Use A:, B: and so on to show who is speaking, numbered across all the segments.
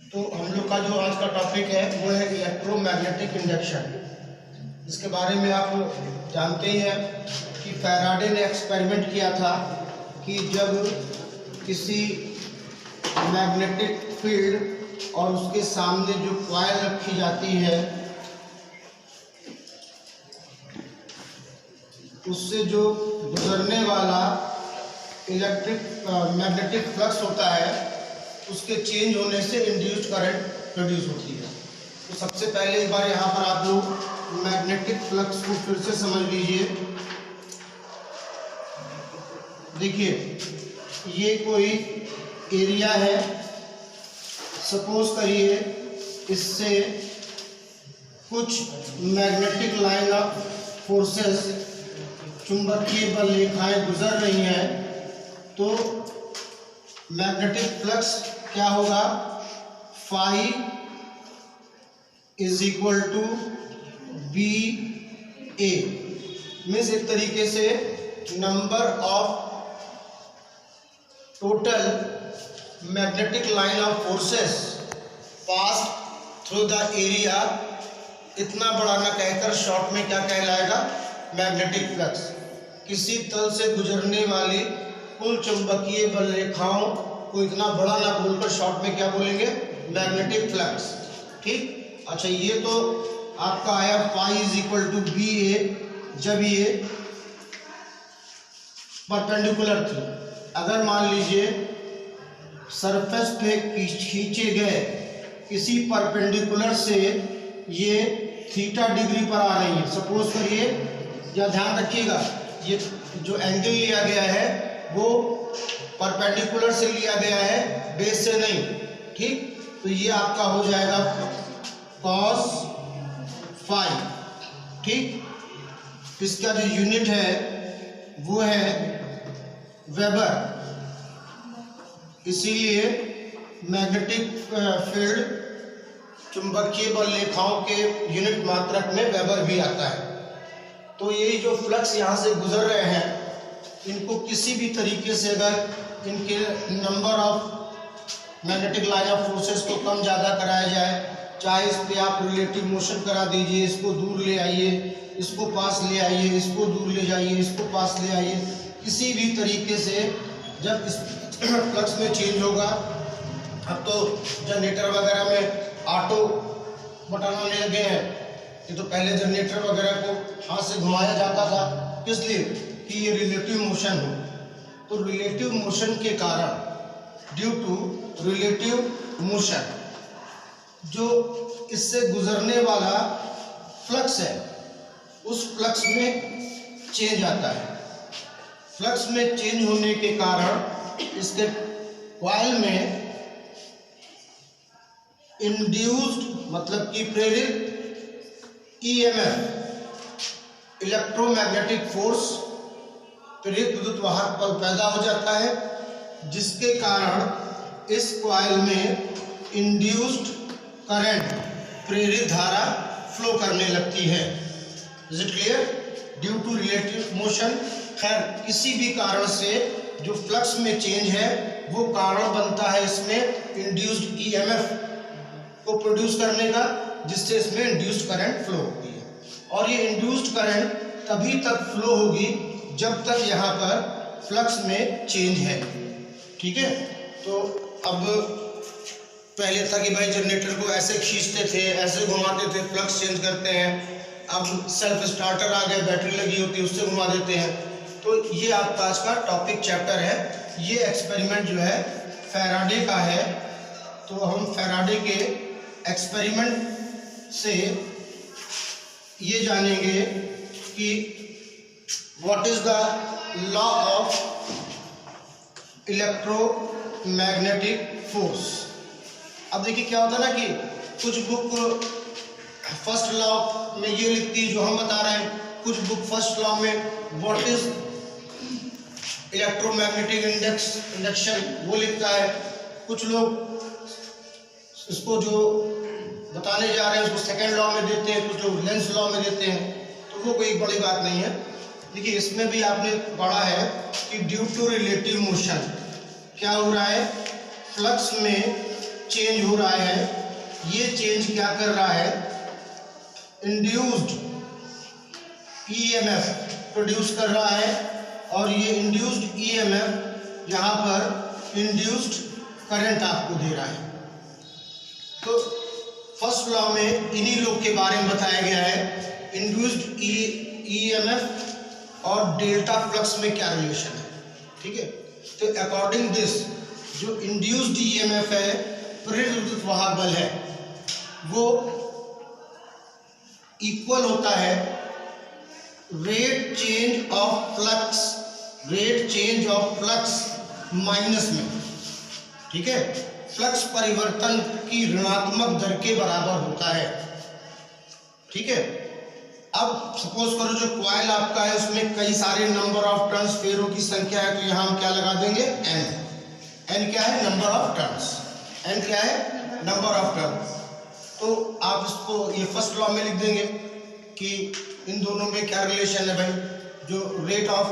A: तो हम लोग का जो आज का टॉपिक है वो है इलेक्ट्रोमैग्नेटिक इंडक्शन। इसके बारे में आप जानते ही हैं कि फैराडे ने एक्सपेरिमेंट किया था कि जब किसी मैग्नेटिक फील्ड और उसके सामने जो कॉइल रखी जाती है उससे जो गुजरने वाला मैग्नेटिक फ्लक्स होता है उसके चेंज होने से इंड्यूस्ड करंट प्रोड्यूस होती है। तो सबसे पहले एक बार यहाँ पर आप लोग मैग्नेटिक फ्लक्स को फिर से समझ लीजिए। देखिए ये कोई एरिया है, सपोज करिए इससे कुछ मैग्नेटिक लाइन ऑफ फोर्सेस चुंबकीय बल रेखाएं गुजर रही हैं, तो मैग्नेटिक फ्लक्स क्या होगा, phi is equal to B A. Means एक तरीके से number of total magnetic line of forces pass through the area, इतना बड़ा ना कहकर शॉर्ट में क्या कहलाएगा, मैग्नेटिक फ्लक्स। किसी तल से गुजरने वाली कुल चुंबकीय बल रेखाओं को इतना बड़ा ना बोलकर शॉर्ट में क्या बोलेंगे, मैग्नेटिक फ्लक्स। ठीक, अच्छा ये तो आपका आया phi is equal to B A जब ये परपेंडिकुलर थी। अगर मान लीजिए सरफेस पे खींचे गए किसी परपेंडिकुलर से ये थीटा डिग्री पर आ रही है, सपोज करिए, या ध्यान रखिएगा ये जो एंगल लिया गया है वो परपेंडिकुलर से लिया गया है, बेस से नहीं। ठीक, तो ये आपका हो जाएगा कॉस फाई। ठीक, इसका जो यूनिट है वो है वेबर। इसीलिए मैग्नेटिक फील्ड चुंबकीय बल रेखाओं के यूनिट मात्रक में वेबर भी आता है। तो ये जो फ्लक्स यहाँ से गुजर रहे हैं इनको किसी भी तरीके से अगर इनके number of magnetic line of forces को कम ज़्यादा कराया जाए, चाहे इस पर आप रिलेटिव मोशन करा दीजिए, इसको दूर ले आइए, इसको पास ले आइए, इसको दूर ले जाइए, इसको पास ले आइए, किसी भी तरीके से जब इस फ्लक्स में चेंज होगा। अब तो जनरेटर वगैरह में ऑटो बटन आने लगे हैं, ये तो पहले जनरेटर वगैरह को हाथ से घुमाया जाता था, इसलिए कि ये रिलेटिव मोशन हो। तो रिलेटिव मोशन के कारण, ड्यू टू रिलेटिव मोशन, जो इससे गुजरने वाला फ्लक्स है उस फ्लक्स में चेंज आता है। फ्लक्स में चेंज होने के कारण इसके कॉइल में इंड्यूस्ड मतलब कि प्रेरित ईएमएफ, इलेक्ट्रोमैग्नेटिक फोर्स, प्रेरित विद्युत वाहक बल पैदा हो जाता है, जिसके कारण इस कॉइल में इंड्यूस्ड करंट, प्रेरित धारा फ्लो करने लगती है। Is it clear? Due to relative motion. खैर किसी भी कारण से जो फ्लक्स में चेंज है वो कारण बनता है इसमें इंड्यूस्ड ईएमएफ को प्रोड्यूस करने का, जिससे इसमें इंड्यूस्ड करंट फ्लो होती है। और ये इंड्यूस्ड करंट तभी तक फ्लो होगी जब तक यहाँ पर फ्लक्स में चेंज है। ठीक है, तो अब पहले था कि भाई जनरेटर को ऐसे खींचते थे, ऐसे घुमाते थे, फ्लक्स चेंज करते हैं। अब सेल्फ स्टार्टर आ गए, बैटरी लगी होती है, उससे घुमा देते हैं। तो ये आपका आज का टॉपिक चैप्टर है। ये एक्सपेरिमेंट जो है फैराडे का है। तो हम फैराडे के एक्सपेरिमेंट से ये जानेंगे कि what is the law of electromagnetic force. अब देखिए क्या होता है ना कि कुछ बुक फर्स्ट लॉ में ये लिखती है जो हम बता रहे हैं, कुछ बुक फर्स्ट लॉ में व्हाट इज इलेक्ट्रोमैग्नेटिक इंडक्शन वो लिखता है। कुछ लोग इसको जो बताने जा रहे हैं उसको सेकेंड लॉ में देते हैं, कुछ लोग लेंस लॉ में देते हैं। तो वो कोई बड़ी बात नहीं है। देखिए इसमें भी आपने पढ़ा है कि ड्यू टू रिलेटिव मोशन क्या हो रहा है, फ्लक्स में चेंज हो रहा है, ये चेंज क्या कर रहा है, इंड्यूस्ड ईएमएफ प्रोड्यूस कर रहा है, और ये इंड्यूस्ड ईएमएफ यहाँ पर इंड्यूस्ड करंट आपको दे रहा है। तो फर्स्ट लॉ में इन्हीं लोग के बारे में बताया गया है, इंड्यूस्ड ईएमएफ और डेल्टा फ्लक्स में क्या रिलेशन है। ठीक है, तो अकॉर्डिंग दिस जो इंड्यूस्ड ईएमएफ है, प्रेरित विद्युत वाहक बल है, वो इक्वल होता है rate change of flux minus में। ठीक है, फ्लक्स परिवर्तन की ऋणात्मक दर के बराबर होता है। ठीक है, अब सपोज करो जो कॉइल आपका है उसमें कई सारे नंबर ऑफ टर्न्स फेरों की संख्या है, तो यहाँ हम क्या लगा देंगे, एन क्या है, नंबर ऑफ टर्न्स, एन क्या है, नंबर ऑफ टर्न्स। तो आप इसको ये फर्स्ट लॉ में लिख देंगे कि इन दोनों में क्या रिलेशन है भाई, जो rate of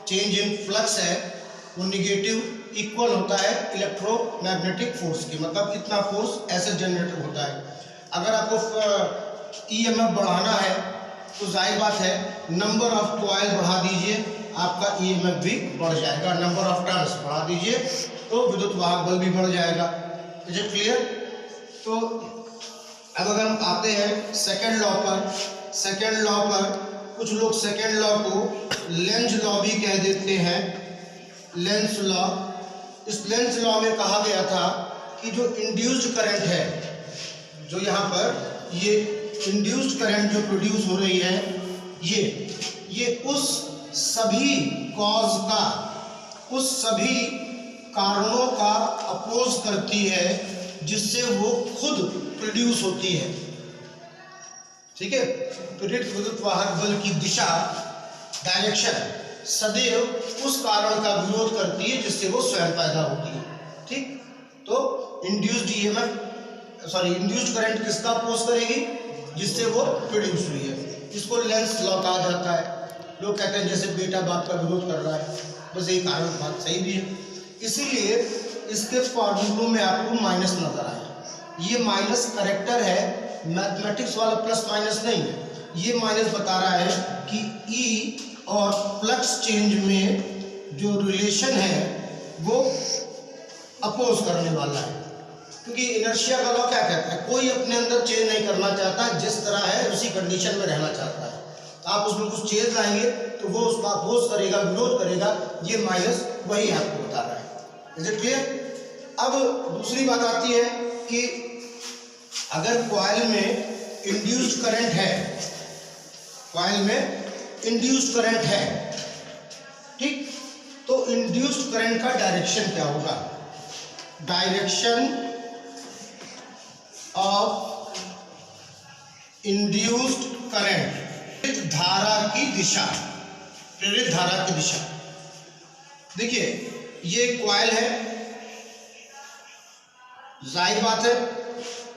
A: change in flux है वो निगेटिव इक्वल होता है इलेक्ट्रोमैग्नेटिक फोर्स के, मतलब इतना फोर्स ऐसे जनरेटर होता है। अगर आपको ईएमएफ बढ़ाना है तो जाहिर बात है नंबर ऑफ कॉइल बढ़ा दीजिए, आपका ईएमएफ भी बढ़ जाएगा, नंबर ऑफ टर्न्स बढ़ा दीजिए तो विद्युत वाहक बल भी बढ़ जाएगा। Is it clear? तो अब अगर हम आते हैं सेकेंड लॉ पर, सेकेंड लॉ पर कुछ लोग सेकेंड लॉ को लेंज लॉ भी कह देते हैं, लेंज लॉ। इस लेंज लॉ में कहा गया था कि जो इंड्यूस्ड करंट है, जो यहाँ पर ये इंड्यूस्ड करंट जो प्रोड्यूस हो रही है, ये उस सभी कॉज का, उस सभी कारणों का अपोज करती है जिससे वो खुद प्रोड्यूस होती है। ठीक है, प्रेरित विद्युत वाहक बल की दिशा, डायरेक्शन सदैव उस कारण का विरोध करती है जिससे वो स्वयं पैदा होती है। ठीक, तो इंड्यूस्ड ईएमएफ इंड्यूस्ड करंट किसका अपोज करेगी, जिससे वो प्रोड्यूस हुई है। इसको लेंस लॉ कहा जाता है। लोग कहते हैं जैसे बेटा बाप का विरोध कर रहा है, बस यही कारण, बात सही भी है। इसीलिए इसके फॉर्मूलों में आपको माइनस नजर आया, ये माइनस करेक्टर है, मैथमेटिक्स वाला प्लस माइनस नहीं है। ये माइनस बता रहा है कि ई और फ्लक्स चेंज में जो रिलेशन है वो अपोज करने वाला है, क्योंकि इनर्शिया का लॉ क्या कहता है, कोई अपने अंदर चेंज नहीं करना चाहता, जिस तरह है उसी कंडीशन में रहना चाहता है। आप उसमें कुछ चेंज लाएंगे तो वो उसका अपोज करेगा, विरोध करेगा। ये माइनस वही आपको बता रहा है। Is it clear? अब दूसरी बात आती है कि अगर कॉइल में इंड्यूस्ड करंट है, कॉइल में इंड्यूस्ड करंट है, ठीक, तो इंड्यूस्ड करंट का डायरेक्शन क्या होगा, डायरेक्शन ऑफ इंड्यूस्ड करंट, प्रेरित धारा की दिशा, प्रेरित धारा की दिशा। देखिए ये कॉइल है, जाहिर बात है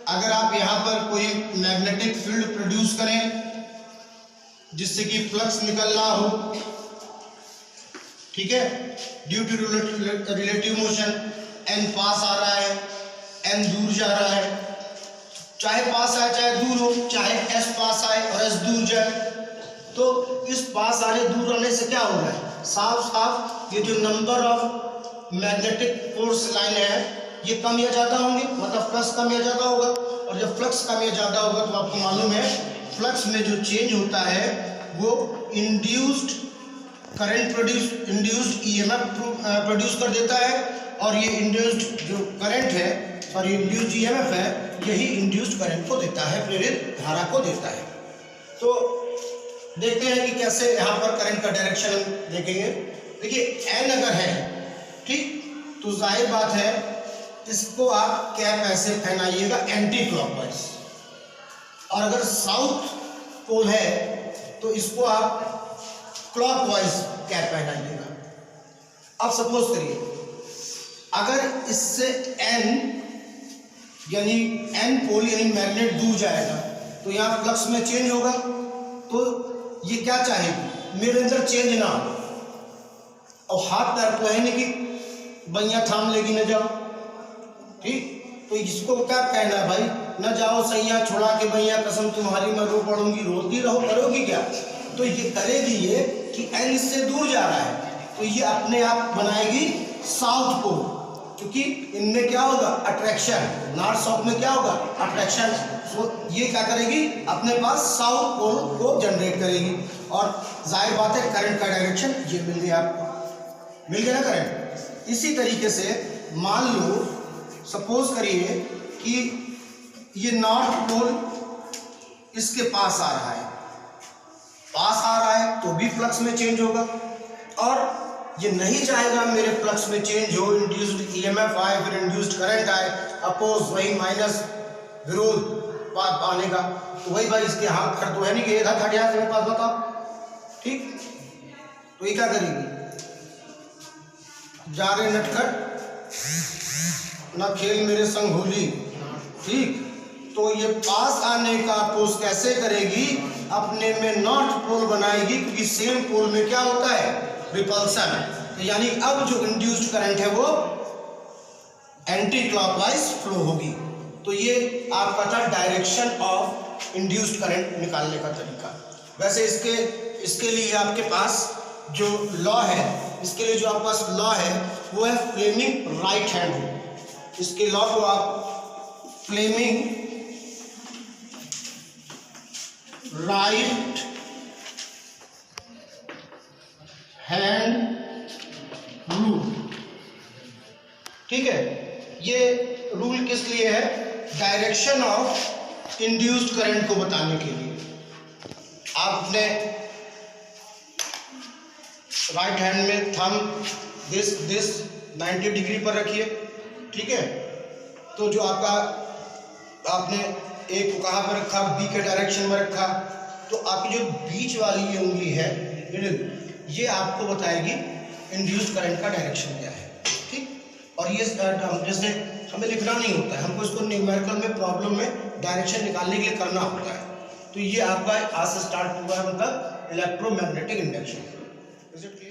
A: अगर आप यहां पर कोई मैग्नेटिक फील्ड प्रोड्यूस करें जिससे कि फ्लक्स निकल रहा हो, ठीक है, due to relative motion, N पास आ रहा है, एन दूर जा रहा है, चाहे पास आए चाहे दूर हो, चाहे एस पास आए और एस दूर जाए, तो इस पास आने दूर आने से क्या हो रहा है, साफ साफ ये जो number of magnetic force line है ये कम या ज़्यादा होंगे, मतलब फ्लक्स कम या ज़्यादा होगा। और जब फ्लक्स कम या ज़्यादा होगा तो आपको मालूम है फ्लक्स में जो चेंज होता है वो induced current induced EMF produce कर देता है, और ये इंड्यूस्ड जो करंट है, सॉरी इंड्यूस्ड ईएमएफ है, यही इंड्यूस्ड करंट को देता है, प्रेरित धारा को देता है। तो देखते हैं कि कैसे यहाँ पर करंट का डायरेक्शन देखेंगे। देखिए एन अगर है, ठीक, तो जाहिर बात है इसको आप कैप ऐसे पहनाइएगा एंटी क्लॉकवाइज, और अगर साउथ पोल है तो इसको आप क्लॉकवाइज कैप पहनाइएगा। अब सपोज करिए अगर इससे एन यानी एन पोल यानी मैग्नेट दूर जाएगा तो यहाँ फ्लक्स में चेंज होगा, तो ये क्या चाहेगी, मेरे अंदर चेंज ना हो, और हाथ पैर तो है नहीं कि बैया थाम लेगी न जाओ, ठीक, तो इसको क्या कहना है भाई, न जाओ सैया छुड़ा के भैया कसम तुम्हारी मैं रो पड़ूंगी, रोती रहो, करोगी क्या? तो ये करेगी ये कि एन इससे दूर जा रहा है, तो ये अपने आप बनाएगी साउथ पोल, क्योंकि इनमें क्या होगा अट्रैक्शन, नॉर्थ साउथ में क्या होगा अट्रैक्शन, तो ये क्या करेगी अपने पास साउथ पोल को जनरेट करेगी। और जाहिर बात है करंट का डायरेक्शन ये मिल गया आपको, मिल गया ना करंट। इसी तरीके से मान लो सपोज करिए कि ये नॉर्थ पोल इसके पास आ रहा है, तो भी फ्लक्स में चेंज होगा, और ये नहीं चाहेगा मेरे फ्लक्स में चेंज हो, इंड्यूस्ड ईएमएफ आए, फिर इंड्यूस्ड करंट आए, अपोज वही माइनस विरोध आने का, तो वही भाई इसके हाथ खड़ तो है नहीं कि एक हाथ हटिया मेरे पास, बताओ ठीक। तो ये क्या करेगी, जा रे नटखट ना खेल मेरे संग होली, ठीक। तो ये पास आने का अपोज कैसे करेगी, अपने में नॉर्थ पोल बनाएगी, क्योंकि सेम पोल में क्या होता है रिपल्सन, तो यानी अब जो इंड्यूस्ड करंट है वो एंटी क्लॉकवाइज फ्लो होगी। तो ये आपका था डायरेक्शन ऑफ इंड्यूस्ड करंट निकालने का तरीका। वैसे इसके लिए आपके पास जो लॉ है, इसके लिए जो आपके पास लॉ है वो है फ्लेमिंग राइट हैंड रूल। इसके लॉ को आप फ्लेमिंग राइट हैंड रूल, ठीक है। ये रूल किस लिए है, डायरेक्शन ऑफ इंड्यूस्ड करंट को बताने के लिए। आप अपने राइट हैंड में थंब दिस 90 डिग्री पर रखिए, ठीक है। तो जो आपने एक को कहाँ पर रखा, बी के डायरेक्शन में रखा, तो आपकी जो बीच वाली ये उंगली है मिडिल, ये आपको बताएगी इंड्यूस्ड करंट का डायरेक्शन क्या है, ठीक। और ये जैसे हमें लिखना नहीं होता है, हमको इसको न्यूमेरिकल में प्रॉब्लम में डायरेक्शन निकालने के लिए करना होता है। तो ये आपका आज से स्टार्ट हुआ है, मतलब electromagnetic induction. Is it clear?